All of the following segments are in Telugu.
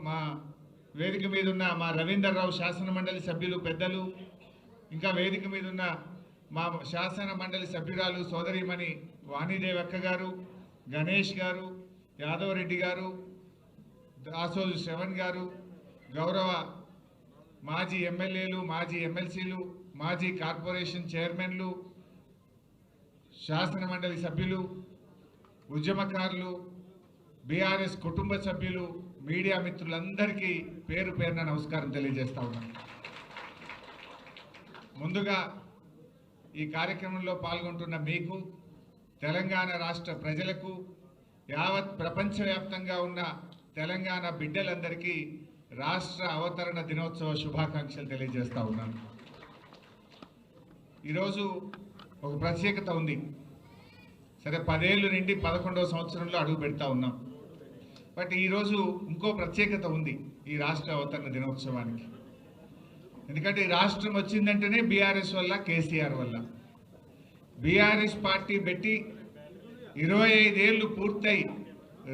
మా వేదిక మీద ఉన్న మా రవీందర్ రావు శాసన మండలి సభ్యులు పెద్దలు, ఇంకా వేదిక మీద ఉన్న మా శాసన మండలి సభ్యురాలు సోదరిమణి వాణిదేవి అక్క గారు, గణేష్ గారు, యాదవ్ రెడ్డి గారు, దాసోజు శ్రవణ్ గారు, గౌరవ మాజీ ఎమ్మెల్యేలు, మాజీ ఎమ్మెల్సీలు, మాజీ కార్పొరేషన్ చైర్మన్లు, శాసన మండలి సభ్యులు, ఉద్యమకారులు, బీఆర్ఎస్ కుటుంబ సభ్యులు, మీడియా మిత్రులందరికీ పేరు పేరున నమస్కారం తెలియజేస్తా ఉన్నాను. ముందుగా ఈ కార్యక్రమంలో పాల్గొంటున్న మీకు, తెలంగాణ రాష్ట్ర ప్రజలకు, యావత్ ప్రపంచవ్యాప్తంగా ఉన్న తెలంగాణ బిడ్డలందరికీ రాష్ట్ర అవతరణ దినోత్సవ శుభాకాంక్షలు తెలియజేస్తా ఉన్నాను. ఈరోజు ఒక ప్రత్యేకత ఉంది. సరే, 10 ఏళ్ళు నిండి 11వ సంవత్సరంలో అడుగు పెడతా ఉన్నాం. బట్ ఈరోజు ఇంకో ప్రత్యేకత ఉంది ఈ రాష్ట్ర అవతరణ దినోత్సవానికి. ఎందుకంటే ఈ రాష్ట్రం వచ్చిందంటేనే బీఆర్ఎస్ వల్ల, కేసీఆర్ వల్ల. బీఆర్ఎస్ పార్టీ పెట్టి 25 ఏళ్ళు పూర్తయి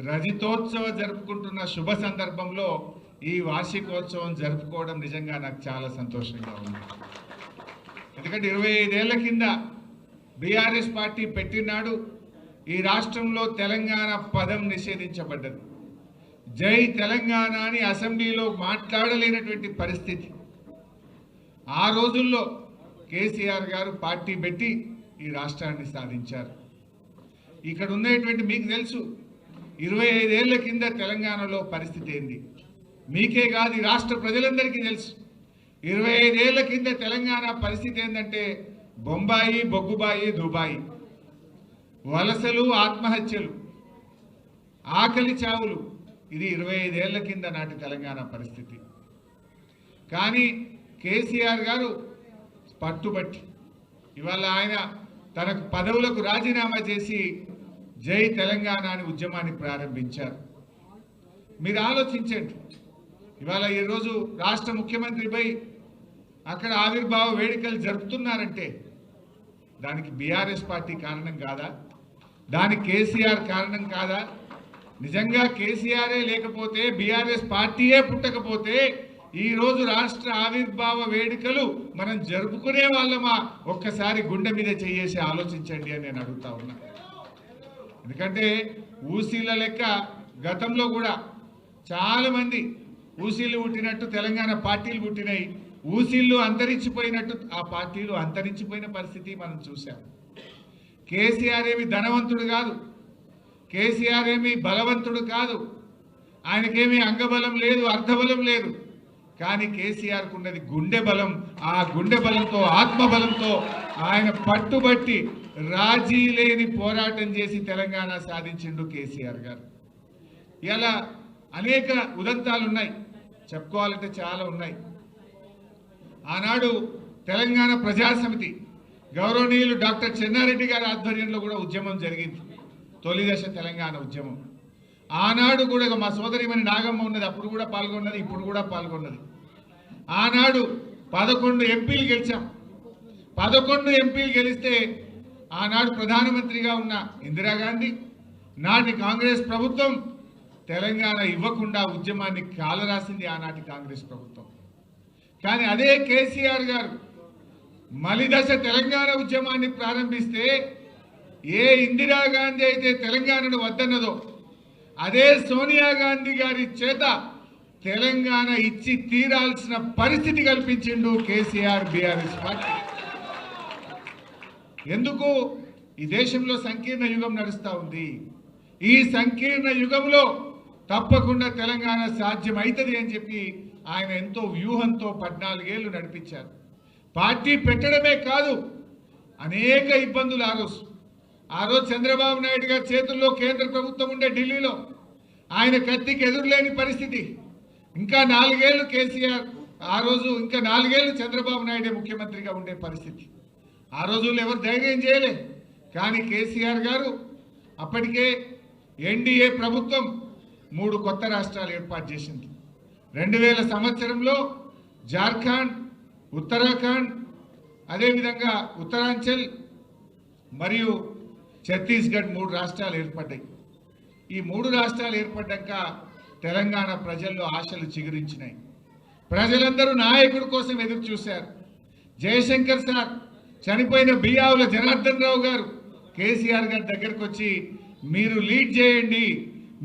రజతోత్సవ జరుపుకుంటున్న శుభ సందర్భంలో ఈ వార్షికోత్సవం జరుపుకోవడం నిజంగా నాకు చాలా సంతోషంగా ఉంది. ఎందుకంటే 25 ఏళ్ల కింద బీఆర్ఎస్ పార్టీ పెట్టినాడు ఈ రాష్ట్రంలో తెలంగాణ పదం నిషేధించబడ్డది. జై తెలంగాణ అని అసెంబ్లీలో మాట్లాడలేనటువంటి పరిస్థితి. ఆ రోజుల్లో కేసీఆర్ గారు పార్టీ పెట్టి ఈ రాష్ట్రాన్ని సాధించారు. ఇక్కడ ఉన్నటువంటి మీకు తెలుసు, 25 ఏళ్ల కింద తెలంగాణలో పరిస్థితి ఏంది. మీకే కాదు, ఈ రాష్ట్ర ప్రజలందరికీ తెలుసు. 25 ఏళ్ల కింద తెలంగాణ పరిస్థితి ఏంటంటే బొంబాయి, బొగ్గుబాయి, దుబాయి, వలసలు, ఆత్మహత్యలు, ఆకలి చావులు. ఇది 25 ఏళ్ల కింద నాటి తెలంగాణ పరిస్థితి. కానీ కేసీఆర్ గారు పట్టుబట్టి ఇవాళ ఆయన తనకు పదవులకు రాజీనామా చేసి జై తెలంగాణ అని ఉద్యమాన్ని ప్రారంభించారు. మీరు ఆలోచించండి, ఇవాళ ఈరోజు రాష్ట్ర ముఖ్యమంత్రిపై అక్కడ ఆవిర్భావ వేడుకలు జరుపుతున్నారంటే దానికి బీఆర్ఎస్ పార్టీ కారణం కాదా? దానికి కేసీఆర్ కారణం కాదా? నిజంగా కేసీఆరే లేకపోతే, బీఆర్ఎస్ పార్టీయే పుట్టకపోతే ఈరోజు రాష్ట్ర ఆవిర్భావ వేడుకలు మనం జరుపుకునే వాళ్ళమా? ఒక్కసారి గుండె మీద చేసి ఆలోచించండి అని నేను అడుగుతా ఉన్నా. ఎందుకంటే ఊసీల లెక్క గతంలో కూడా చాలామంది ఊసీలు పుట్టినట్టు తెలంగాణ పార్టీలు పుట్టినాయి. ఊసీళ్ళు అంతరించిపోయినట్టు ఆ పార్టీలు అంతరించిపోయిన పరిస్థితి మనం చూసాం. కేసీఆర్ ఏమి ధనవంతుడు కాదు, కేసీఆర్ ఏమి బలవంతుడు కాదు, ఆయనకేమీ అంగబలం లేదు, అర్థబలం లేదు. కానీ కేసీఆర్కు ఉన్నది గుండె బలం. ఆ గుండె బలంతో, ఆత్మబలంతో ఆయన పట్టుబట్టి రాజీ లేని పోరాటం చేసి తెలంగాణ సాధించిండు కేసీఆర్ గారు. ఇలా అనేక ఉదంతాలు ఉన్నాయి, చెప్పుకోవాలంటే చాలా ఉన్నాయి. ఆనాడు తెలంగాణ ప్రజాసమితి గౌరవనీయులు డాక్టర్ చెన్నారెడ్డి గారి ఆధ్వర్యంలో కూడా ఉద్యమం జరిగింది, తొలిదశ తెలంగాణ ఉద్యమం. ఆనాడు కూడా మా సోదరిమణి నాగమ్మ ఉన్నది, అప్పుడు కూడా పాల్గొన్నది, ఇప్పుడు కూడా పాల్గొన్నది. ఆనాడు 11 ఎంపీలు గెలిచాం. 11 ఎంపీలు గెలిస్తే ఆనాడు ప్రధానమంత్రిగా ఉన్న ఇందిరాగాంధీ, నాటి కాంగ్రెస్ ప్రభుత్వం తెలంగాణ ఇవ్వకుండా ఉద్యమాన్ని కాలరాసింది ఆనాటి కాంగ్రెస్ ప్రభుత్వం. కానీ అదే కేసీఆర్ గారు మలిదశ తెలంగాణ ఉద్యమాన్ని ప్రారంభిస్తే ఏ ఇందిరాగాంధీ అయితే తెలంగాణను వద్దన్నదో అదే సోనియా గాంధీ గారి చేత తెలంగాణ ఇచ్చి తీరాల్సిన పరిస్థితి కల్పించిండు కేసీఆర్, బీఆర్ఎస్ పార్టీ. ఎందుకు? ఈ దేశంలో సంకీర్ణ యుగం నడుస్తూ ఉంది. ఈ సంకీర్ణ యుగంలో తప్పకుండా తెలంగాణ సాధ్యమవుతుంది అని చెప్పి ఆయన ఎంతో వ్యూహంతో 14 ఏళ్ళు నడిపించారు. పార్టీ పెట్టడమే కాదు, అనేక ఇబ్బందులు. ఆ రోజు చంద్రబాబు నాయుడు గారి చేతుల్లో కేంద్ర ప్రభుత్వం ఉండే ఢిల్లీలో, ఆయన కత్తికి ఎదురులేని పరిస్థితి. ఇంకా 4 ఏళ్ళు కేసీఆర్, ఆ రోజు ఇంకా 4 ఏళ్ళు చంద్రబాబు నాయుడే ముఖ్యమంత్రిగా ఉండే పరిస్థితి. ఆ రోజుల్లో ఎవరు ధైర్యం చేయలే. కానీ కేసీఆర్ గారు అప్పటికే ఎన్డీఏ ప్రభుత్వం 3 కొత్త రాష్ట్రాలు ఏర్పాటు చేసింది. 2000 సంవత్సరంలో జార్ఖండ్, ఉత్తరాఖండ్, అదేవిధంగా ఉత్తరాంచల్ మరియు ఛత్తీస్గఢ్ 3 రాష్ట్రాలు ఏర్పడ్డాయి. ఈ 3 రాష్ట్రాలు ఏర్పడ్డాక తెలంగాణ ప్రజల్లో ఆశలు చిగురించినాయి. ప్రజలందరూ నాయకుడి కోసం ఎదురు చూశారు. జయశంకర్ సార్, చనిపోయిన బియ్యావుల జనార్దన్ రావు గారు కేసీఆర్ గారి దగ్గరకు వచ్చి మీరు లీడ్ చేయండి,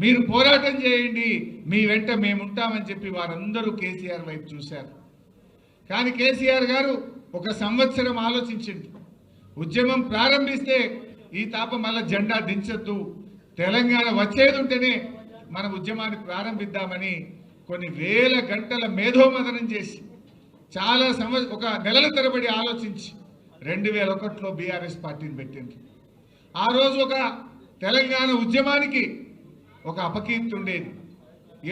మీరు పోరాటం చేయండి, మీ వెంట మేముంటామని చెప్పి వారందరూ కేసీఆర్ వైపు చూశారు. కానీ కేసీఆర్ గారు ఒక సంవత్సరం ఆలోచించింది. ఉద్యమం ప్రారంభిస్తే ఈ తాప మళ్ళా జెండా దించొద్దు, తెలంగాణ వచ్చేది ఉంటేనే మన ఉద్యమాన్ని ప్రారంభిద్దామని కొన్ని వేల గంటల మేధోమథనం చేసి చాలా ఒక నెలల తరబడి ఆలోచించి 2001లో బీఆర్ఎస్ పార్టీని పెట్టింది. ఆ రోజు ఒక తెలంగాణ ఉద్యమానికి ఒక అపకీర్తి ఉండేది.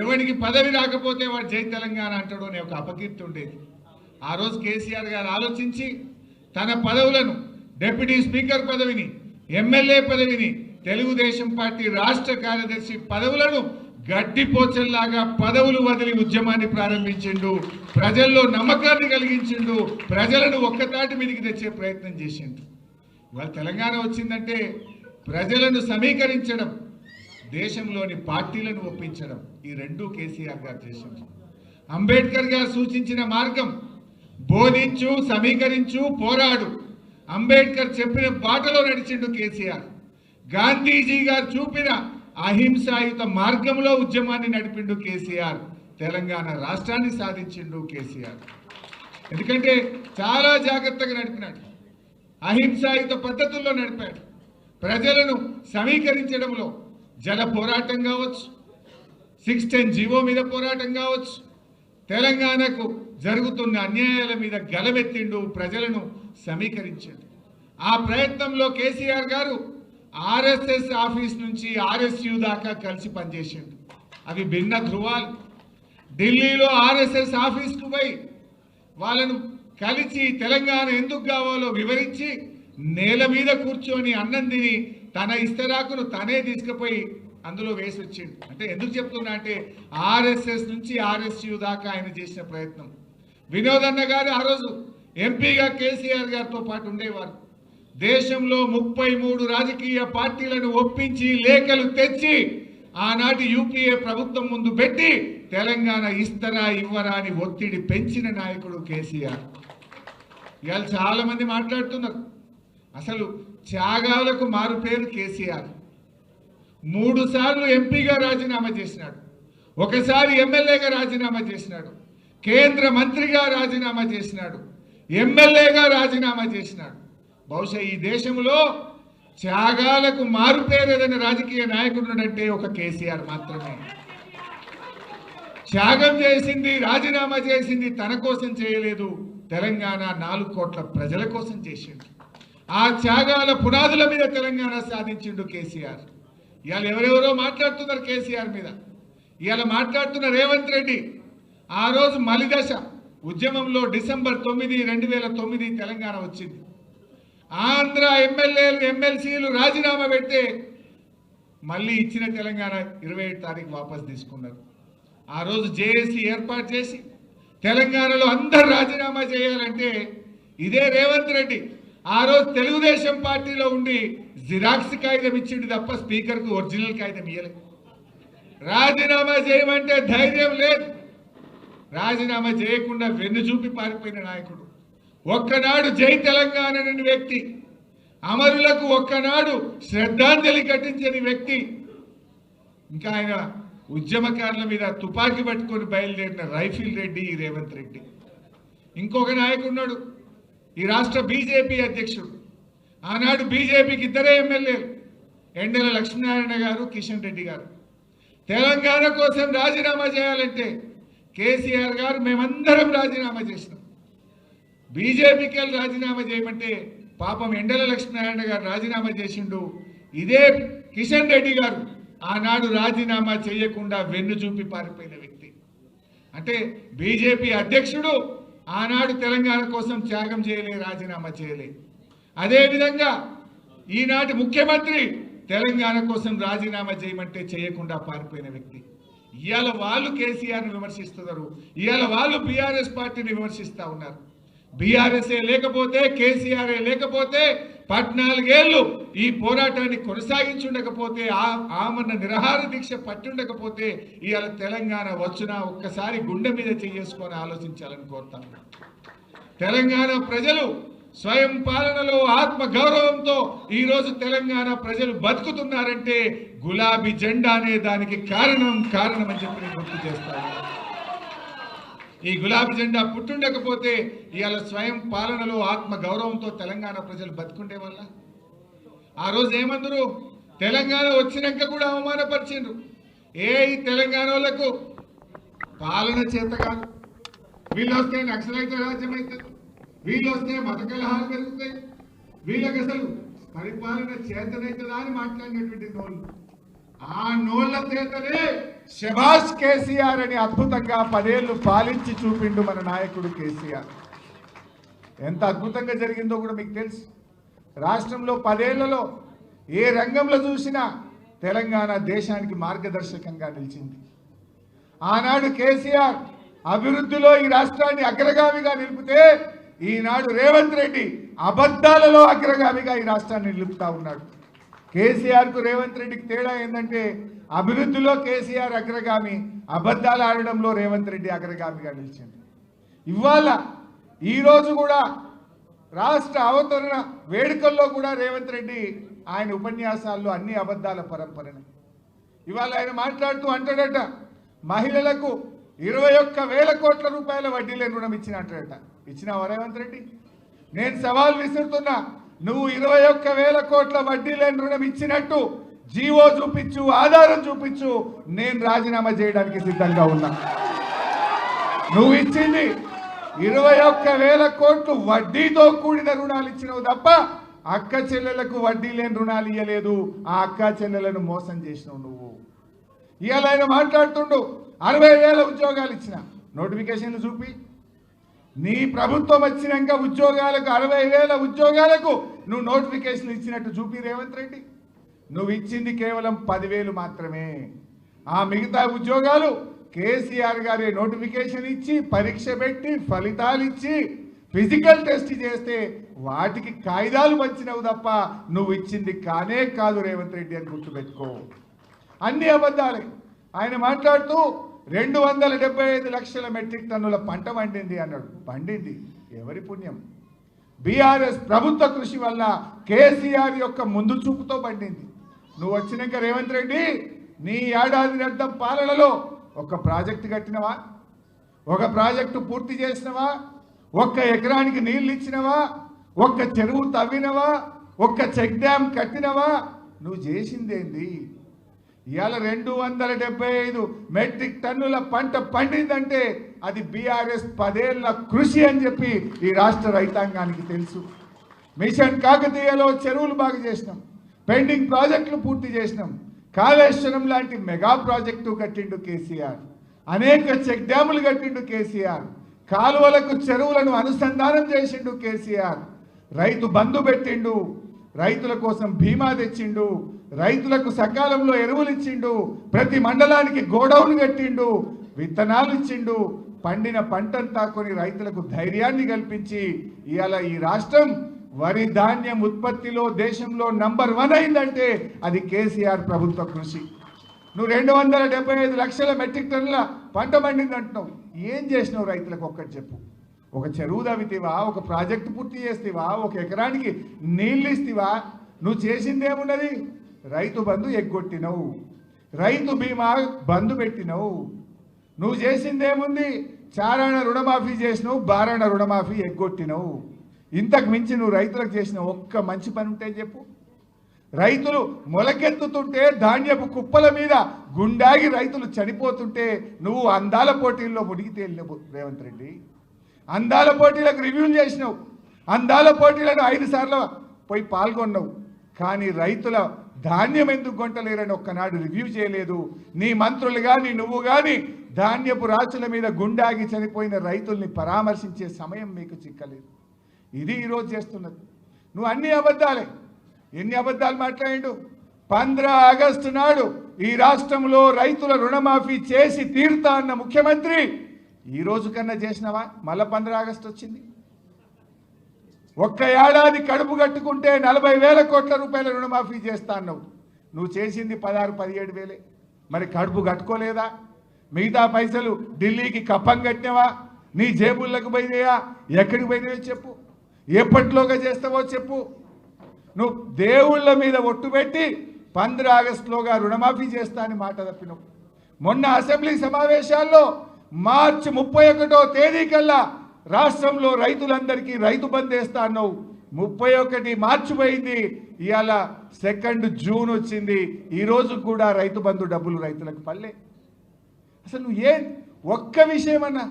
ఎవరికి పదవి రాకపోతే వాడు జై తెలంగాణ అంటాడు అనే ఒక అపకీర్తి ఉండేది. ఆ రోజు కేసీఆర్ గారు ఆలోచించి తన పదవులను, డిప్యూటీ స్పీకర్ పదవిని, ఎమ్మెల్యే పదవిని, తెలుగుదేశం పార్టీ రాష్ట్ర కార్యదర్శి పదవులను గడ్డిపోచల్లాగా పదవులు వదిలి ఉద్యమాన్ని ప్రారంభించిండు. ప్రజల్లో నమ్మకాన్ని కలిగించిండు. ప్రజలను ఒక్కతాటి మీదకి తెచ్చే ప్రయత్నం చేసిండు. ఇవాళ తెలంగాణ వచ్చిందంటే ప్రజలను సమీకరించడం, దేశంలోని పార్టీలను ఒప్పించడం, ఈ రెండూ కేసీఆర్ గారు చేసిండు. అంబేద్కర్ గారు సూచించిన మార్గం బోధించు, సమీకరించు, పోరాడు. అంబేద్కర్ చెప్పిన బాటలో నడిచిండు కేసీఆర్. గాంధీజీ గారు చూపిన అహింసాయుత మార్గంలో ఉద్యమాన్ని నడిపిండు కేసీఆర్. తెలంగాణ రాష్ట్రాన్ని సాధించిండు కేసీఆర్. ఎందుకంటే చాలా జాగ్రత్తగా నడిపినాడు, అహింసాయుత పద్ధతుల్లో నడిపాడు. ప్రజలను సమీకరించడంలో జల పోరాటం కావచ్చు, 610 జీవో మీద పోరాటం కావచ్చు, తెలంగాణకు జరుగుతున్న అన్యాయాల మీద గలమెత్తిండు, ప్రజలను సమీకరించాడు. ఆ ప్రయత్నంలో కేసీఆర్ గారు ఆర్ఎస్ఎస్ ఆఫీస్ నుంచి ఆర్ఎస్యు దాకా కలిసి పనిచేసిండు. అవి భిన్న ధృవాలు. ఢిల్లీలో ఆర్ఎస్ఎస్ ఆఫీస్కు పోయి వాళ్ళను కలిసి తెలంగాణ ఎందుకు కావాలో వివరించి నేల మీద కూర్చొని అన్నం తిని తన ఇస్తరాకును తనే తీసుకుపోయి అందులో వేసి వచ్చిండు. అంటే ఎందుకు చెప్తున్నా అంటే ఆర్ఎస్ఎస్ నుంచి ఆర్ఎస్యు దాకా ఆయన చేసిన ప్రయత్నం. వినోద్ అన్న గారు ఆ రోజు ఎంపీగా కేసీఆర్ గారితో పాటు ఉండేవారు. దేశంలో 33 రాజకీయ పార్టీలను ఒప్పించి లేఖలు తెచ్చి ఆనాటి యూపీఏ ప్రభుత్వం ముందు పెట్టి తెలంగాణ ఇస్తరా ఇవ్వరా అని ఒత్తిడి పెంచిన నాయకుడు కేసీఆర్. ఇవాళ చాలా మంది మాట్లాడుతున్నారు, అసలు త్యాగాలకు మారు పేరు కేసీఆర్. 3 సార్లు ఎంపీగా రాజీనామా చేసినాడు, ఒకసారి ఎమ్మెల్యేగా రాజీనామా చేసినాడు, కేంద్ర మంత్రిగా రాజీనామా చేసినాడు, ఎమ్మెల్యేగా రాజీనామా చేసినాడు. బహుశా ఈ దేశంలో త్యాగాలకు మారు పేరు ఏదైనా రాజకీయ నాయకుడునంటే ఒక కేసీఆర్ మాత్రమే. త్యాగం చేసింది, రాజీనామా చేసింది తన కోసం చేయలేదు, తెలంగాణ 4 కోట్ల ప్రజల కోసం చేసిండు. ఆ త్యాగాల పునాదుల మీద తెలంగాణ సాధించిండు కేసీఆర్. ఇవాళ ఎవరెవరో మాట్లాడుతున్నారు కేసీఆర్ మీద. ఇవాళ మాట్లాడుతున్న రేవంత్ రెడ్డి ఆ రోజు మలిదశ ఉద్యమంలో డిసెంబర్ 9, 2009 తెలంగాణ వచ్చింది. ఆంధ్ర ఎమ్మెల్యేలు, ఎమ్మెల్సీలు రాజీనామా పెడితే మళ్ళీ ఇచ్చిన తెలంగాణ 27 తారీఖు వాపసు తీసుకున్నారు. ఆ రోజు జేఏసీ ఏర్పాటు చేసి తెలంగాణలో అందరు రాజీనామా చేయాలంటే ఇదే రేవంత్ రెడ్డి ఆ రోజు తెలుగుదేశం పార్టీలో ఉండి జిరాక్స్ కాగితం ఇచ్చిండు తప్ప స్పీకర్కు ఒరిజినల్ కాగితం ఇవ్వలేదు. రాజీనామా చేయమంటే ధైర్యం లేదు, రాజీనామా చేయకుండా వెన్ను చూపి పారిపోయిన నాయకుడు. ఒక్కనాడు జై తెలంగాణ అనే వ్యక్తి, అమరులకు ఒక్కనాడు శ్రద్ధాంజలి ఘటించని వ్యక్తి, ఇంకా ఆయన ఉద్యమకారుల మీద తుపాకీ పట్టుకొని బయలుదేరిన రైఫిల్ రెడ్డి రేవంత్ రెడ్డి. ఇంకొక నాయకుడున్నాడు ఈ రాష్ట్ర బీజేపీ అధ్యక్షుడు. ఆనాడు బీజేపీకి 2 ఎమ్మెల్యేలు, ఎండల లక్ష్మీనారాయణ గారు, కిషన్ రెడ్డి గారు. తెలంగాణ కోసం రాజీనామా చేయాలంటే కేసీఆర్ గారు మేమందరం రాజీనామా చేసినాం. బీజేపీకి వెళ్ళి రాజీనామా చేయమంటే పాపం ఎండల లక్ష్మీనారాయణ గారు రాజీనామా చేసిండు. ఇదే కిషన్ రెడ్డి గారు ఆనాడు రాజీనామా చేయకుండా వెన్ను చూపి పారిపోయిన వ్యక్తి. అంటే బీజేపీ అధ్యక్షుడు ఆనాడు తెలంగాణ కోసం త్యాగం చేయలే, రాజీనామా చేయలే. అదేవిధంగా ఈనాటి ముఖ్యమంత్రి తెలంగాణ కోసం రాజీనామా చేయమంటే చేయకుండా పారిపోయిన వ్యక్తి. ఇవాళ వాళ్ళు కేసీఆర్ని విమర్శిస్తున్నారు, ఇవాళ వాళ్ళు బీఆర్ఎస్ పార్టీని విమర్శిస్తూ ఉన్నారు. బీఆర్ఎస్ఏ లేకపోతే, కేసీఆర్ఏ లేకపోతే 14 ఏళ్ళు ఈ పోరాటాన్ని కొనసాగించుండకపోతే ఆమన్న నిరాహార దీక్ష పట్టుండకపోతే ఇవాళ తెలంగాణ వచ్చునా ఒక్కసారి గుండె మీద చేసుకొని ఆలోచించాలని కోరుతాను. తెలంగాణ ప్రజలు స్వయం పాలనలో ఆత్మ గౌరవంతో ఈరోజు తెలంగాణ ప్రజలు బతుకుతున్నారంటే గులాబీ జెండా అనే దానికి కారణం అని చెప్పి నేను గుర్తు చేస్తాను. ఈ గులాబీ జెండా పుట్టుండకపోతే ఇవాళ స్వయం పాలనలో ఆత్మ గౌరవంతో తెలంగాణ ప్రజలు బతుకుండే వల్ల ఆ రోజు ఏమందరు తెలంగాణ వచ్చినాక కూడా అవమానపరిచిండ్రు. ఈ తెలంగాణ వాళ్ళకు పాలన చేత కాదు, వీళ్ళు వస్తే నక్సలైట్ రాజ్యం అవుతుంది, వీళ్ళు వస్తే మత కలహాలు పెరుగుతాయి, వీళ్ళకి అసలు పరిపాలన చేతనైతుందా అని మాట్లాడినటువంటి నోళ్ళు, ఆ నోళ్ల చేతనే శభాష్ కేసీఆర్ అని అద్భుతంగా 10 ఏళ్ళు పాలించి చూపిండు మన నాయకుడు కేసీఆర్. ఎంత అద్భుతంగా జరిగిందో కూడా మీకు తెలుసు. రాష్ట్రంలో 10 ఏళ్లలో ఏ రంగంలో చూసినా తెలంగాణ దేశానికి మార్గదర్శకంగా నిలిచింది. ఆనాడు కేసీఆర్ అభివృద్ధిలో ఈ రాష్ట్రాన్ని అగ్రగామిగా నిలిపితే ఈనాడు రేవంత్ రెడ్డి అబద్ధాలలో అగ్రగామిగా ఈ రాష్ట్రాన్ని నిలుపుతా ఉన్నాడు. కేసీఆర్కు రేవంత్ రెడ్డికి తేడా ఏంటంటే అభివృద్ధిలో కేసీఆర్ అగ్రగామి, అబద్ధాలు ఆడడంలో రేవంత్ రెడ్డి అగ్రగామిగా నిలిచింది. ఇవాళ ఈరోజు కూడా రాష్ట్ర అవతరణ వేడుకల్లో కూడా రేవంత్ రెడ్డి ఆయన ఉపన్యాసాల్లో అన్ని అబద్ధాల పరంపరనే. ఇవాళ ఆయన మాట్లాడుతూ అంటాడట మహిళలకు 21,000 కోట్ల రూపాయల వడ్డీ లేని రుణం ఇచ్చినట్టట. ఇచ్చినావా రేవంత్ రెడ్డి? నేను సవాల్ విసురుతున్నా, నువ్వు 21,000 కోట్ల వడ్డీ లేని రుణం ఇచ్చినట్టు జీవో చూపించు, ఆధారం చూపించు, నేను రాజీనామా చేయడానికి సిద్ధంగా ఉన్నా. నువ్వు ఇచ్చింది 21,000 కోట్లు వడ్డీతో కూడిన రుణాలు ఇచ్చినావు తప్ప అక్క చెల్లెలకు వడ్డీ లేని రుణాలు ఇవ్వలేదు. ఆ అక్క చెల్లెలను మోసం చేసినావు నువ్వు. ఇవాళ ఆయన మాట్లాడుతుండు 60,000 ఉద్యోగాలు ఇచ్చిన నోటిఫికేషన్లు చూపి, నీ ప్రభుత్వం వచ్చినాక ఉద్యోగాలకు 60,000 ఉద్యోగాలకు నువ్వు నోటిఫికేషన్ ఇచ్చినట్టు చూపి రేవంత్ రెడ్డి. నువ్వు ఇచ్చింది కేవలం 10,000 మాత్రమే. ఆ మిగతా ఉద్యోగాలు కేసీఆర్ గారి నోటిఫికేషన్ ఇచ్చి పరీక్ష పెట్టి ఫలితాలు ఇచ్చి ఫిజికల్ టెస్ట్ చేస్తే వాటికి కాయిదాలు పంచినవు తప్ప నువ్వు ఇచ్చింది కానే కాదు రేవంత్ రెడ్డి అని గుర్తుపెట్టుకో. అన్ని అబద్ధాలే. ఆయన మాట్లాడుతూ 275 లక్షల మెట్రిక్ టన్నుల పంట పండింది అన్నాడు. పండింది ఎవరి పుణ్యం? బీఆర్ఎస్ ప్రభుత్వ కృషి వల్ల కేసీఆర్ యొక్క ముందు చూపుతో పండింది. నువ్వు వచ్చినాక రేవంత్ రెడ్డి నీ ఏడాది అర్థం పాలనలో ఒక ప్రాజెక్టు కట్టినవా? ఒక ప్రాజెక్టు పూర్తి చేసినవా? ఒక్క ఎకరానికి నీళ్ళు ఇచ్చినవా? ఒక్క చెరువు తవ్వినవా? ఒక్క చెక్ డ్యామ్ కట్టినవా? నువ్వు చేసిందేంది? ఇవాళ 275 మెట్రిక్ టన్నుల పంట పండిందంటే అది బీఆర్ఎస్ 10 ఏళ్ల కృషి అని చెప్పి ఈ రాష్ట్ర రైతాంగానికి తెలుసు. మిషన్ కాకతీయలో చెరువులు బాగు చేసినాం, పెండింగ్ ప్రాజెక్టులు పూర్తి చేసినాం, కాళేశ్వరం లాంటి మెగా ప్రాజెక్టు కట్టిండు కేసీఆర్, అనేక చెక్ డ్యాములు కట్టిండు కేసీఆర్, కాలువలకు చెరువులను అనుసంధానం చేసిండు కేసీఆర్, రైతు బంధు పెట్టిండు, రైతుల కోసం బీమా తెచ్చిండు, రైతులకు సకాలంలో ఎరువులు ఇచ్చిండు, ప్రతి మండలానికి గోడౌన్ కట్టిండు, విత్తనాలు ఇచ్చిండు, పండిన పంటంతా కొని రైతులకు ధైర్యాన్ని కల్పించి ఇవాళ ఈ రాష్ట్రం వరి ధాన్యం ఉత్పత్తిలో దేశంలో నంబర్ 1 అయిందంటే అది కేసీఆర్ ప్రభుత్వ కృషి. నువ్వు 275 లక్షల మెట్రిక్ టన్నుల పంట పండింది అంటున్నావు. ఏం చేసినావు రైతులకు ఒక్కటి చెప్పు. ఒక చెరువు తవ్వితేవా? ఒక ప్రాజెక్టు పూర్తి చేస్తేవా? ఒక ఎకరానికి నీళ్ళు ఇస్తేవా? నువ్వు చేసిందేమున్నది? రైతు బంధు ఎగ్గొట్టినవు, రైతు బీమా బంధు పెట్టినవు. నువ్వు చేసిందేముంది? చారాణ రుణమాఫీ చేసినావు, బారాణ రుణమాఫీ ఎగ్గొట్టినవు. ఇంతకు మించి నువ్వు రైతులకు చేసిన ఒక్క మంచి పని ఉంటే చెప్పు. రైతులు మొలకెత్తుతుంటే ధాన్యపు కుప్పల మీద గుండాగి రైతులు చనిపోతుంటే నువ్వు అందాల పోటీల్లో మునిగి తేలినవు రేవంత్ రెడ్డి. అందాల పోటీలకు రివ్యూలు చేసినావు, అందాల పోటీలను 5 సార్లు పోయి పాల్గొన్నావు. కానీ రైతుల ధాన్యం ఎందుకు కొంటలేరని ఒక్కనాడు రివ్యూ చేయలేదు. నీ మంత్రులు కానీ నువ్వు కానీ ధాన్యపు రాచుల మీద గుండాగి చనిపోయిన రైతుల్ని పరామర్శించే సమయం మీకు చిక్కలేదు. ఇది ఈరోజు చేస్తున్నది. నువ్వు అన్ని అబద్ధాలే. ఎన్ని అబద్ధాలు మాట్లాడిండు? 15 ఆగస్టు నాడు ఈ రాష్ట్రంలో రైతుల రుణమాఫీ చేసి తీరుతా అన్న ముఖ్యమంత్రి ఈ రోజు కన్నా చేసినవా? మళ్ళా 15 ఆగస్టు వచ్చింది. ఒక్క ఏడాది కడుపు కట్టుకుంటే 40,000 కోట్ల రూపాయల రుణమాఫీ చేస్తా అన్నావు. నువ్వు చేసింది 16-17 మరి కడుపు కట్టుకోలేదా? మిగతా పైసలు ఢిల్లీకి కప్పం కట్టినవా? నీ జేబుల్లోకి పోయినాయా? ఎక్కడికి పోయినాయో చెప్పు. ఎప్పటిలోగా చేస్తావో చెప్పు. నువ్వు దేవుళ్ళ మీద ఒట్టు పెట్టి 15 ఆగస్టులోగా రుణమాఫీ చేస్తా అని మాట తప్పినావు. మొన్న అసెంబ్లీ సమావేశాల్లో మార్చి 31వ తేదీ కల్లా రాష్ట్రంలో రైతులందరికీ రైతు బంధు వేస్తా అన్నావు. 31 మార్చి పోయింది, ఇవాళ 2 జూన్ వచ్చింది. ఈరోజు కూడా రైతు బంధు డబ్బులు రైతులకు పల్లె. అసలు నువ్వు ఒక్క విషయమన్నా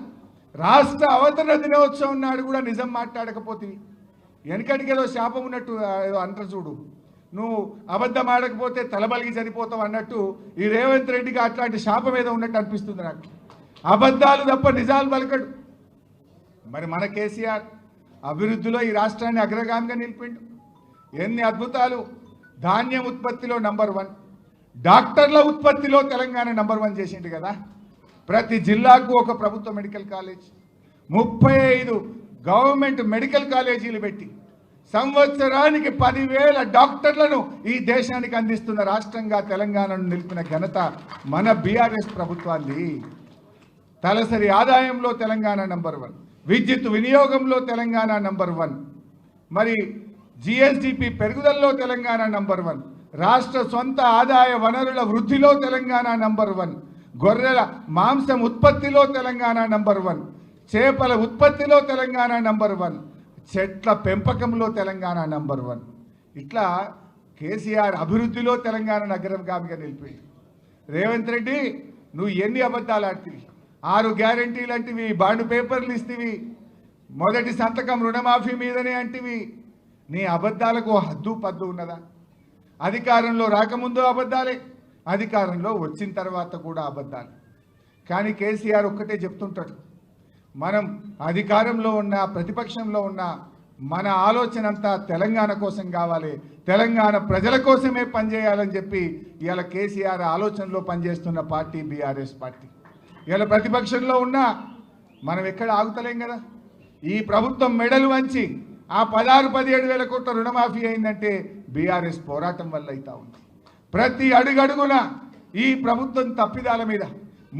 రాష్ట్ర అవతరణ దినోత్సవం నాడు కూడా నిజం మాట్లాడకపోతే వెనకటికి ఏదో శాపం ఉన్నట్టు ఏదో అంటారు చూడు, నువ్వు అబద్ధం ఆడకపోతే తలబలిగి చనిపోతావు అన్నట్టు ఈ రేవంత్ రెడ్డికి అట్లాంటి శాపం ఏదో ఉన్నట్టు అనిపిస్తుంది నాకు. అబద్ధాలు తప్ప నిజాలు పలకడు. మరి మన కేసీఆర్ అభివృద్ధిలో ఈ రాష్ట్రాన్ని అగ్రగామిగా నిలిపిండు. ఎన్ని అద్భుతాలు! ధాన్యం ఉత్పత్తిలో నంబర్ 1, డాక్టర్ల ఉత్పత్తిలో తెలంగాణ నంబర్ 1 చేసిండు కదా. ప్రతి జిల్లాకు ఒక ప్రభుత్వ మెడికల్ కాలేజ్, 35 గవర్నమెంట్ మెడికల్ కాలేజీలు పెట్టి సంవత్సరానికి 10,000 డాక్టర్లను ఈ దేశానికి అందిస్తున్న రాష్ట్రంగా తెలంగాణను నిలిపిన ఘనత మన బీఆర్ఎస్ ప్రభుత్వాన్ని. తలసరి ఆదాయంలో తెలంగాణ నంబర్ 1, విద్యుత్ వినియోగంలో తెలంగాణ నంబర్ 1, మరి జిఎస్డిపి పెరుగుదలలో తెలంగాణ నంబర్ 1, రాష్ట్ర సొంత ఆదాయ వనరుల వృద్ధిలో తెలంగాణ నంబర్ 1, గొర్రెల మాంసం ఉత్పత్తిలో తెలంగాణ నంబర్ 1, చేపల ఉత్పత్తిలో తెలంగాణ నంబర్ 1, చెట్ల పెంపకంలో తెలంగాణ నంబర్ 1. ఇట్లా కేసీఆర్ అభివృద్ధిలో తెలంగాణ నగరంగామిగా నిలిపింది. రేవంత్ రెడ్డి నువ్వు ఎన్ని అబద్ధాలు ఆడుతీవి? 6 గ్యారంటీలు అంటివి, బాండ్ పేపర్లు ఇస్తేవి, మొదటి సంతకం రుణమాఫీ మీదనే అంటివి. నీ అబద్ధాలకు హద్దు పద్దు ఉన్నదా? అధికారంలో రాకముందు అబద్ధాలే, అధికారంలో వచ్చిన తర్వాత కూడా అబద్ధాలు. కానీ కేసీఆర్ ఒక్కటే చెప్తుంటాడు, మనం అధికారంలో ఉన్న ప్రతిపక్షంలో ఉన్న మన ఆలోచన అంతా తెలంగాణ కోసం కావాలి, తెలంగాణ ప్రజల కోసమే పనిచేయాలని చెప్పి ఇవాళ కేసీఆర్ ఆలోచనలో పనిచేస్తున్న పార్టీ బీఆర్ఎస్ పార్టీ. ఇవాళ ప్రతిపక్షంలో ఉన్నా మనం ఎక్కడ ఆగుతలేం కదా. ఈ ప్రభుత్వం మెడలు వంచి ఆ 16-17 వేల కోట్ల రుణమాఫీ అయిందంటే బీఆర్ఎస్ పోరాటం వల్ల అవుతా ఉంది. ప్రతి అడుగడుగున ఈ ప్రభుత్వం తప్పిదాల మీద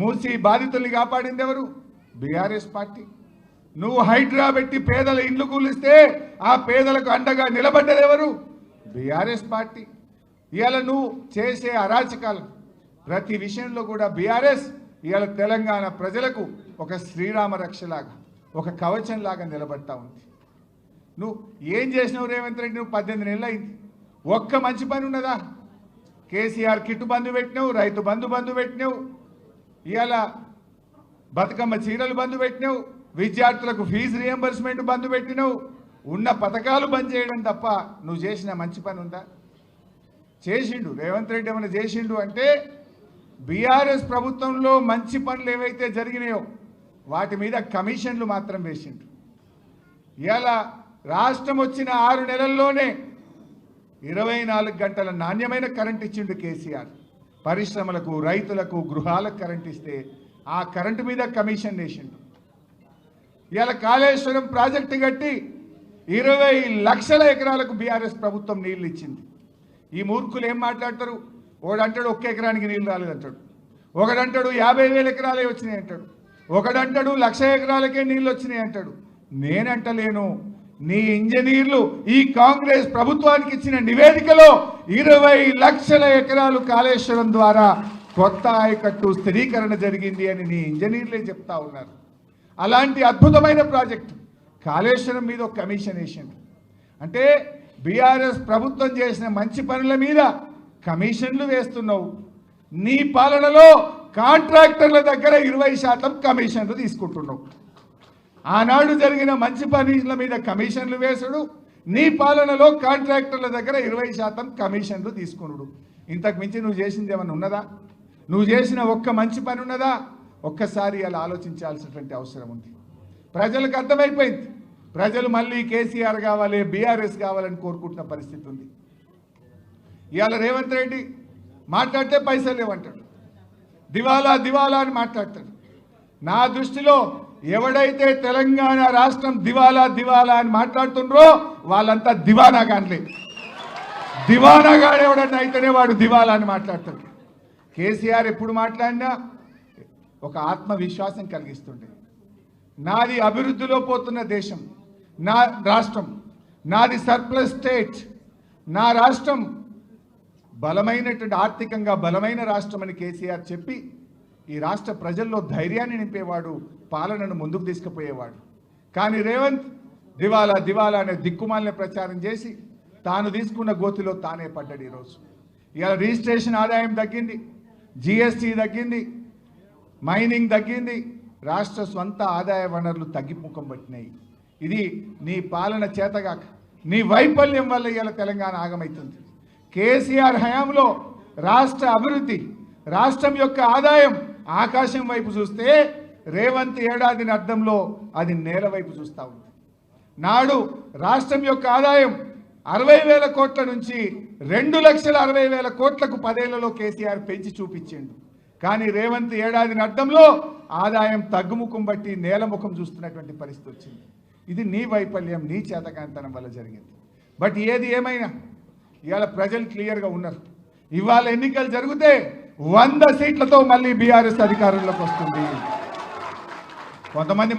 మూసి బాధితుల్ని కాపాడింది ఎవరు? BRS party. నువ్వు హైడ్రా పెట్టి పేదల ఇండ్లు కూలిస్తే ఆ పేదలకు అండగా నిలబడ్డది ఎవరు? BRS party. ఇవాళ నువ్వు చేసే అరాచకాలు ప్రతి విషయంలో కూడా బీఆర్ఎస్ ఇవాళ తెలంగాణ ప్రజలకు ఒక శ్రీరామ రక్షలాగా, ఒక కవచంలాగా నిలబడతా ఉంది. నువ్వు ఏం చేసినావు రేవంత్ రెడ్డి? నువ్వు 18 నెలలు అయింది, ఒక్క మంచి పని ఉన్నదా? కేసీఆర్ కిట్టు బంధు పెట్టినావు, రైతు బంధు పెట్టినావు, ఇవాళ బతుకమ్మ చీరలు బంధు పెట్టినావు, విద్యార్థులకు ఫీజు రియంబర్స్మెంట్ బంధు పెట్టినావు. ఉన్న పథకాలు బంద్ చేయడం తప్ప నువ్వు చేసిన మంచి పని ఉందా? చేసిండు రేవంత్ రెడ్డి. ఏమైనా చేసిండు అంటే బీఆర్ఎస్ ప్రభుత్వంలో మంచి పనులు ఏవైతే జరిగినాయో వాటి మీద కమిషన్లు మాత్రం వేసిండు. ఇవాళ రాష్ట్రం వచ్చిన 6 నెలల్లోనే 24 గంటల నాణ్యమైన కరెంట్ ఇచ్చిండు కేసీఆర్. పరిశ్రమలకు, రైతులకు, గృహాలకు కరెంట్ ఇస్తే ఆ కరెంటు మీద కమిషన్ వేసిండు. ఇవాళ కాళేశ్వరం ప్రాజెక్టు కట్టి 20 లక్షల ఎకరాలకు బీఆర్ఎస్ ప్రభుత్వం నీళ్లు ఇచ్చింది. ఈ మూర్ఖులు ఏం మాట్లాడతారు? ఒకడంటాడు 1 ఎకరానికి నీళ్ళు రాలేదంటాడు, ఒకడంటాడు 50,000 ఎకరాలే వచ్చినాయి అంటాడు, ఒకడంటాడు 1,00,000 ఎకరాలకే నీళ్ళు వచ్చినాయి అంటాడు. నేనంటలేను, నీ ఇంజనీర్లు ఈ కాంగ్రెస్ ప్రభుత్వానికి ఇచ్చిన నివేదికలో 20 లక్షల ఎకరాలు కాళేశ్వరం ద్వారా కొత్త ఆయకట్టు స్థిరీకరణ జరిగింది అని నీ ఇంజనీర్లే చెప్తా ఉన్నారు. అలాంటి అద్భుతమైన ప్రాజెక్టు కాళేశ్వరం మీద ఒక కమిషన్ వేసిండు. అంటే బీఆర్ఎస్ ప్రభుత్వం చేసిన మంచి పనుల మీద కమిషన్లు వేస్తున్నావు. నీ పాలనలో కాంట్రాక్టర్ల దగ్గర 20% కమిషన్లు తీసుకుంటున్నావు. ఆనాడు జరిగిన మంచి పనుల మీద కమిషన్లు వేసుడు, నీ పాలనలో కాంట్రాక్టర్ల దగ్గర 20% కమిషన్లు తీసుకున్నాడు. ఇంతకు మించి నువ్వు చేసింది ఏమన్నా ఉన్నదా? నువ్వు చేసిన ఒక్క మంచి పని ఉన్నదా? ఒక్కసారి అలా ఆలోచించాల్సినటువంటి అవసరం ఉంది. ప్రజలకు అర్థమైపోయింది, ప్రజలు మళ్ళీ కేసీఆర్ కావాలి, బీఆర్ఎస్ కావాలని కోరుకుంటున్న పరిస్థితి ఉంది. ఇవాళ రేవంత్ రెడ్డి మాట్లాడితే పైసలు లేవంటాడు, దివాలా దివాలా అని మాట్లాడతాడు. నా దృష్టిలో ఎవడైతే తెలంగాణ రాష్ట్రం దివాలా దివాలా అని మాట్లాడుతుండ్రో వాళ్ళంతా దివానా కానిలే. దివానాగాడు ఎవడన్నా అయితేనే వాడు దివాలా అని మాట్లాడతాడు. కేసీఆర్ ఎప్పుడు మాట్లాడినా ఒక ఆత్మవిశ్వాసం కలిగిస్తుండే. నాది అభివృద్ధిలో పోతున్న దేశం, నా రాష్ట్రం, నాది సర్ప్లస్ స్టేట్, నా రాష్ట్రం బలమైనటువంటి ఆర్థికంగా బలమైన రాష్ట్రం అని కేసీఆర్ చెప్పి ఈ రాష్ట్ర ప్రజల్లో ధైర్యాన్ని నింపేవాడు, పాలనను ముందుకు తీసుకుపోయేవాడు. కానీ రేవంత్ దివాలా దివాలా అనే దిక్కుమాలిన ప్రచారం చేసి తాను తీసుకున్న గోతిలో తానే పడ్డాడు. ఈరోజు ఇవాళ రిజిస్ట్రేషన్ ఆదాయం తగ్గింది, జిఎస్టీ తగ్గింది, మైనింగ్ తగ్గింది, రాష్ట్ర స్వంత ఆదాయ వనరులు తగ్గిముఖం పట్టినాయి. ఇది నీ పాలన చేతగాక, నీ వైఫల్యం వల్ల ఇవాళ తెలంగాణ ఆగమవుతుంది. కేసీఆర్ హయాంలో రాష్ట్ర అభివృద్ధి, రాష్ట్రం యొక్క ఆదాయం ఆకాశం వైపు చూస్తే రేవంత్ ఏడాదిని అర్థంలో అది నేల వైపు చూస్తూ ఉంది. నాడు రాష్ట్రం యొక్క ఆదాయం 60,000 కోట్ల నుంచి 2,60,000 కోట్లకు 10 ఏళ్లలో కేసీఆర్ పెంచి చూపించిండు. కానీ రేవంత్ ఏడాదిని అర్థంలో ఆదాయం తగ్గుముఖం బట్టి నేలముఖం చూస్తున్నటువంటి పరిస్థితి వచ్చింది. ఇది నీ వైఫల్యం, నీ చేతకాంతనం వల్ల జరిగింది. బట్ ఏది ఏమైనా ఇవాళ ప్రజలు క్లియర్గా ఉన్నారు. ఇవాళ ఎన్నికలు జరిగితే 100 సీట్లతో మళ్ళీ బీఆర్ఎస్ అధికారంలోకి వస్తుంది. కొంతమంది